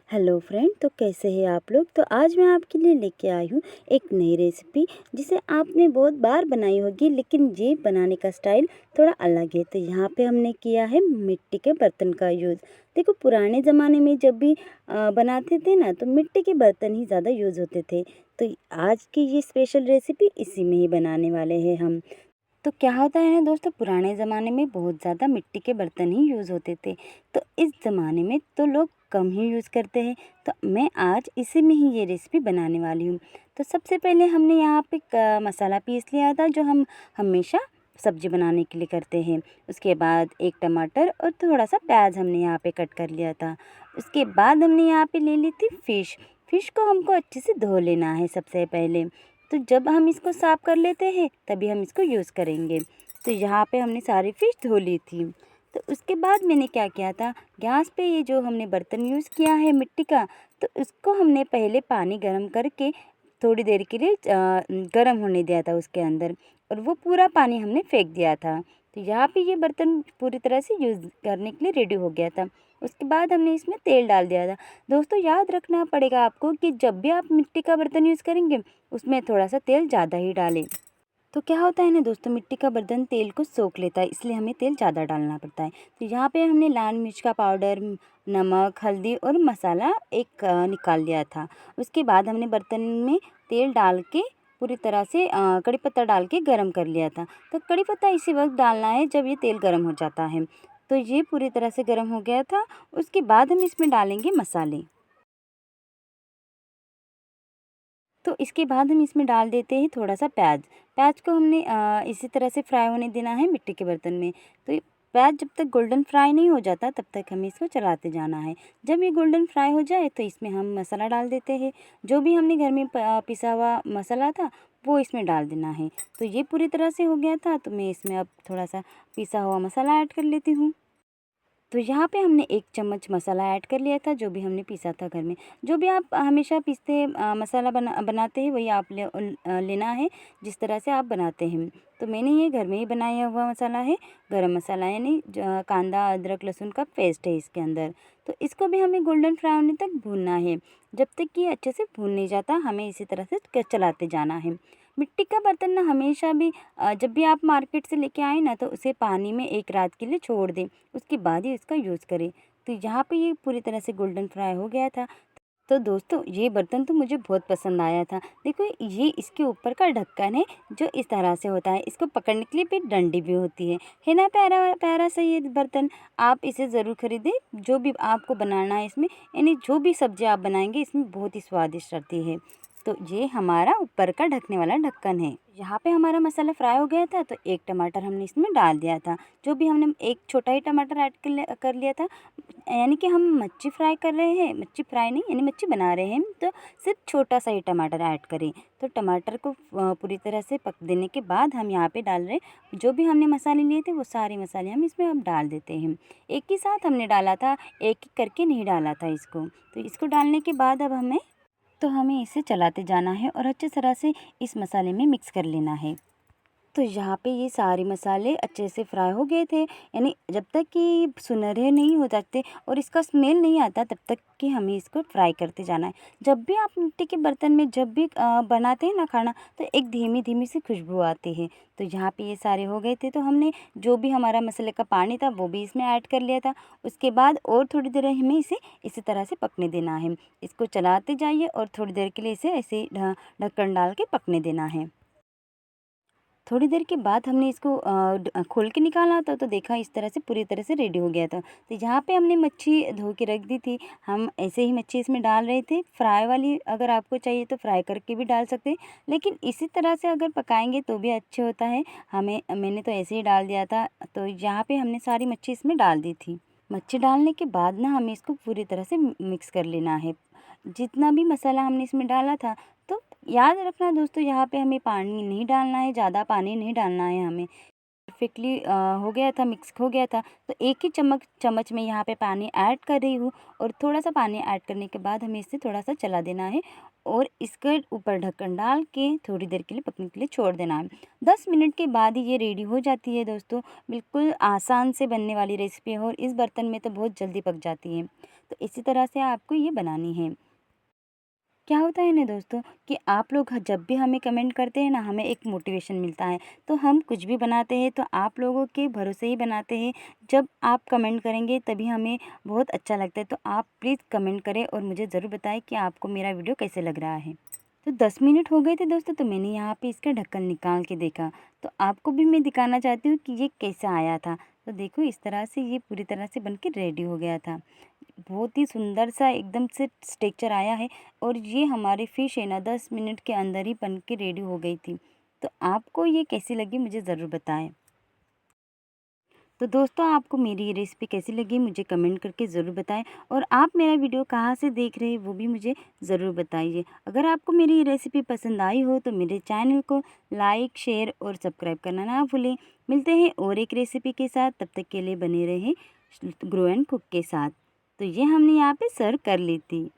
Hello friend, तो कैसे हैं आप लोग। तो आज मैं आपके लिए लेके आई हूँ एक नई रेसिपी जिसे आपने बहुत बार बनाई होगी, लेकिन ये बनाने का स्टाइल थोड़ा अलग है। तो यहाँ पे हमने किया है मिट्टी के बर्तन का यूज़। देखो, पुराने ज़माने में जब भी बनाते थे ना, तो मिट्टी के बर्तन ही ज़्यादा यूज़ होते थे। तो आज की ये स्पेशल रेसिपी इसी में ही बनाने वाले हैं हम। तो क्या होता है ना दोस्तों, पुराने ज़माने में बहुत ज़्यादा मिट्टी के बर्तन ही यूज़ होते थे। तो इस ज़माने में तो लोग कम ही यूज़ करते हैं। तो मैं आज इसी में ही ये रेसिपी बनाने वाली हूँ। तो सबसे पहले हमने यहाँ पे मसाला पीस लिया था, जो हम हमेशा सब्ज़ी बनाने के लिए करते हैं। उसके बाद एक टमाटर और थोड़ा सा प्याज हमने यहाँ पे कट कर लिया था। उसके बाद हमने यहाँ पे ले ली थी फ़िश। फ़िश को हमको अच्छे से धो लेना है सबसे पहले। तो जब हम इसको साफ़ कर लेते हैं तभी हम इसको यूज़ करेंगे। तो यहाँ पे हमने सारी फ़िश धो ली थी। तो उसके बाद मैंने क्या किया था, गैस पे ये जो हमने बर्तन यूज़ किया है मिट्टी का, तो उसको हमने पहले पानी गर्म करके थोड़ी देर के लिए गर्म होने दिया था उसके अंदर, और वो पूरा पानी हमने फेंक दिया था। तो यहाँ पे ये बर्तन पूरी तरह से यूज़ करने के लिए रेडी हो गया था। उसके बाद हमने इसमें तेल डाल दिया था। दोस्तों, याद रखना पड़ेगा आपको कि जब भी आप मिट्टी का बर्तन यूज़ करेंगे उसमें थोड़ा सा तेल ज़्यादा ही डालें। तो क्या होता है ना दोस्तों, मिट्टी का बर्तन तेल को सोख लेता है, इसलिए हमें तेल ज़्यादा डालना पड़ता है। तो यहाँ पे हमने लाल मिर्च का पाउडर, नमक, हल्दी और मसाला एक निकाल लिया था। उसके बाद हमने बर्तन में तेल डाल के पूरी तरह से कड़ी पत्ता डाल के गरम कर लिया था। तो कड़ी पत्ता इसी वक्त डालना है जब ये तेल गरम हो जाता है। तो ये पूरी तरह से गरम हो गया था। उसके बाद हम इसमें डालेंगे मसाले। तो इसके बाद हम इसमें डाल देते हैं थोड़ा सा प्याज। प्याज को हमने इसी तरह से फ्राई होने देना है मिट्टी के बर्तन में। तो ये प्याज जब तक गोल्डन फ्राई नहीं हो जाता तब तक हमें इसको चलाते जाना है। जब ये गोल्डन फ्राई हो जाए तो इसमें हम मसाला डाल देते हैं। जो भी हमने घर में पिसा हुआ मसाला था वो इसमें डाल देना है। तो ये पूरी तरह से हो गया था, तो मैं इसमें अब थोड़ा सा पिसा हुआ मसाला ऐड कर लेती हूँ। तो यहाँ पे हमने 1 चम्मच मसाला ऐड कर लिया था, जो भी हमने पीसा था घर में। जो भी आप हमेशा पीसते मसाला बनाते हैं वही आप लेना है, जिस तरह से आप बनाते हैं। तो मैंने ये घर में ही बनाया हुआ मसाला है, गरम मसाला, यानी कांदा, अदरक, लहसुन का पेस्ट है इसके अंदर। तो इसको भी हमें गोल्डन फ्राई होने तक भूनना है। जब तक कि ये अच्छे से भून नहीं जाता, हमें इसी तरह से चलाते जाना है। मिट्टी का बर्तन ना हमेशा भी जब भी आप मार्केट से लेके आए ना, तो उसे पानी में 1 रात के लिए छोड़ दें। उसके बाद ही इसका यूज़ करें। तो यहाँ पे ये पूरी तरह से गोल्डन फ्राई हो गया था। तो दोस्तों, ये बर्तन तो मुझे बहुत पसंद आया था। देखो, ये इसके ऊपर का ढक्कन है जो इस तरह से होता है। इसको पकड़ने के लिए भी डंडी भी होती है ना। प्यारा प्यारा सा ये बर्तन। आप इसे ज़रूर खरीदें। जो भी आपको बनाना है इसमें, यानी जो भी सब्ज़ी आप बनाएंगे इसमें बहुत ही स्वादिष्ट रहती है। तो ये हमारा ऊपर का ढकने वाला ढक्कन है। यहाँ पे हमारा मसाला फ्राई हो गया था, तो 1 टमाटर हमने इसमें डाल दिया था। जो भी हमने एक छोटा ही टमाटर ऐड कर लिया था, यानी कि हम मच्छी फ्राई कर रहे हैं, मच्छी फ्राई नहीं, यानी मच्छी बना रहे हैं, तो सिर्फ छोटा सा ही टमाटर ऐड करें। तो टमाटर को पूरी तरह से पक देने के बाद हम यहाँ पे डाल रहे हैं जो भी हमने मसाले लिए थे, वो सारे मसाले हम इसमें अब डाल देते हैं। एक ही साथ हमने डाला था, एक एक करके नहीं डाला था इसको। तो इसको डालने के बाद अब हमें इसे चलाते जाना है और अच्छी तरह से इस मसाले में मिक्स कर लेना है। तो यहाँ पे ये सारे मसाले अच्छे से फ्राई हो गए थे, यानी जब तक कि सुनहरे नहीं हो जाते और इसका स्मेल नहीं आता तब तक कि हमें इसको फ्राई करते जाना है। जब भी आप मिट्टी के बर्तन में जब भी बनाते हैं ना खाना, तो एक धीमी धीमी सी खुशबू आती है। तो यहाँ पे ये सारे हो गए थे, तो हमने जो भी हमारा मसाले का पानी था वो भी इसमें ऐड कर लिया था। उसके बाद और थोड़ी देर हमें इसे इसी तरह से पकने देना है। इसको चलाते जाइए और थोड़ी देर के लिए इसे ऐसे ढक्कन डाल के पकने देना है। थोड़ी देर के बाद हमने इसको खोल के निकाला था, तो देखा इस तरह से पूरी तरह से रेडी हो गया था। तो यहाँ पे हमने मच्छी धो के रख दी थी। हम ऐसे ही मच्छी इसमें डाल रहे थे, फ्राई वाली अगर आपको चाहिए तो फ्राई करके भी डाल सकते हैं, लेकिन इसी तरह से अगर पकाएंगे तो भी अच्छे होता है। मैंने तो ऐसे ही डाल दिया था। तो यहाँ पे हमने सारी मच्छी इसमें डाल दी थी। मच्छी डालने के बाद ना हमें इसको पूरी तरह से मिक्स कर लेना है, जितना भी मसाला हमने इसमें डाला था। तो याद रखना दोस्तों, यहाँ पे हमें पानी नहीं डालना है, ज़्यादा पानी नहीं डालना है हमें। परफेक्टली हो गया था, मिक्स हो गया था। तो एक ही चम्मच में यहाँ पे पानी ऐड कर रही हूँ, और थोड़ा सा पानी ऐड करने के बाद हमें इसे थोड़ा सा चला देना है और इसके ऊपर ढक्कन डाल के थोड़ी देर के लिए पकने के लिए छोड़ देना है। 10 मिनट के बाद ही ये रेडी हो जाती है दोस्तों। बिल्कुल आसान से बनने वाली रेसिपी है और इस बर्तन में तो बहुत जल्दी पक जाती है। तो इसी तरह से आपको ये बनानी है। क्या होता है ना दोस्तों कि आप लोग जब भी हमें कमेंट करते हैं ना, हमें एक मोटिवेशन मिलता है। तो हम कुछ भी बनाते हैं तो आप लोगों के भरोसे ही बनाते हैं। जब आप कमेंट करेंगे तभी हमें बहुत अच्छा लगता है। तो आप प्लीज़ कमेंट करें और मुझे ज़रूर बताएं कि आपको मेरा वीडियो कैसे लग रहा है। तो 10 मिनट हो गए थे दोस्तों, तो मैंने यहाँ पे इसका ढक्कन निकाल के देखा। तो आपको भी मैं दिखाना चाहती हूँ कि ये कैसा आया था। तो देखो इस तरह से ये पूरी तरह से बन के रेडी हो गया था। बहुत ही सुंदर सा एकदम से टेक्सचर आया है। और ये हमारी फ़िश है ना 10 मिनट के अंदर ही बन के रेडी हो गई थी। तो आपको ये कैसी लगी मुझे ज़रूर बताएं। तो दोस्तों आपको मेरी ये रेसिपी कैसी लगी मुझे कमेंट करके ज़रूर बताएं। और आप मेरा वीडियो कहाँ से देख रहे हैं वो भी मुझे ज़रूर बताइए। अगर आपको मेरी ये रेसिपी पसंद आई हो तो मेरे चैनल को लाइक शेयर और सब्सक्राइब करना ना भूलें। मिलते हैं और एक रेसिपी के साथ, तब तक के लिए बने रहें ग्रो एंड कुक के साथ। तो ये हमने यहाँ पे सर्व कर ली थी।